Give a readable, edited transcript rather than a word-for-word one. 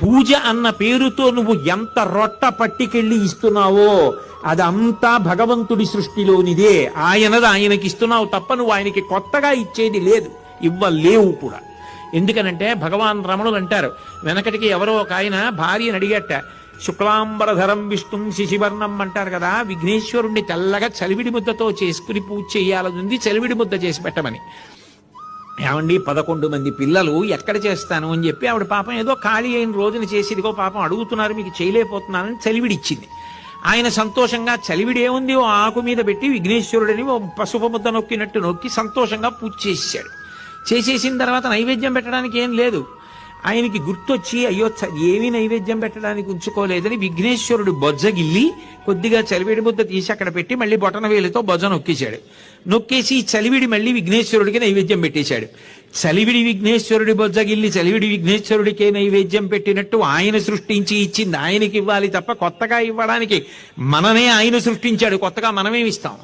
పూజ అన్న పేరుతో నువ్వు ఎంత రొట్ట పట్టికెళ్ళి ఇస్తున్నావో అదంతా భగవంతుడి సృష్టిలోనిదే. ఆయనది ఆయనకి ఇస్తున్నావు తప్ప నువ్వు ఆయనకి కొత్తగా ఇచ్చేది లేదు, ఇవ్వలేవు కూడా. ఎందుకనంటే భగవాన్ రమణులు అంటారు, వెనకటికి ఎవరో ఒక ఆయన భార్యను అడిగట, శుక్లాంబరధరం విష్ణుం శశివర్ణం అంటారు కదా, విఘ్నేశ్వరుణ్ణి తెల్లగా చలివిడి ముద్దతో చేసుకుని పూజ చేయాలనుంది, చలివిడి ముద్ద చేసి పెట్టమని. ఏమండి 11 మంది పిల్లలు ఎక్కడ చేస్తాను అని చెప్పి ఆవిడ పాపం ఏదో ఖాళీ అయిన రోజున చేసి, ఇదిగో పాపం అడుగుతున్నారు మీకు చేయలేకపోతున్నానని చలివిడి ఇచ్చింది. ఆయన సంతోషంగా చలివిడి ఏముంది ఓ ఆకు మీద పెట్టి విఘ్నేశ్వరుడిని ఓ పసుపు ముద్ద నొక్కినట్టు నొక్కి సంతోషంగా పూజ చేసేసాడు. చేసేసిన తర్వాత నైవేద్యం పెట్టడానికి ఏం లేదు. ఆయనకి గుర్తొచ్చి అయ్యో ఏమీ నైవేద్యం పెట్టడానికి ఉంచుకోలేదని విఘ్నేశ్వరుడు బొజ్జగిల్లి కొద్దిగా చలివిడి ముద్ద తీసి అక్కడ పెట్టి మళ్ళీ బొటన వేలితో బొజ్జ నొక్కేశాడు. నొక్కేసి చలివిడి మళ్ళీ విఘ్నేశ్వరుడికి నైవేద్యం పెట్టేశాడు. చలివిడి విఘ్నేశ్వరుడి బొజ్జగిల్లి చలివిడి విఘ్నేశ్వరుడికే నైవేద్యం పెట్టినట్టు ఆయన సృష్టించి ఇచ్చింది ఆయనకి ఇవ్వాలి తప్ప కొత్తగా ఇవ్వడానికి మననే ఆయన సృష్టించాడు, కొత్తగా మనమేమిస్తాం?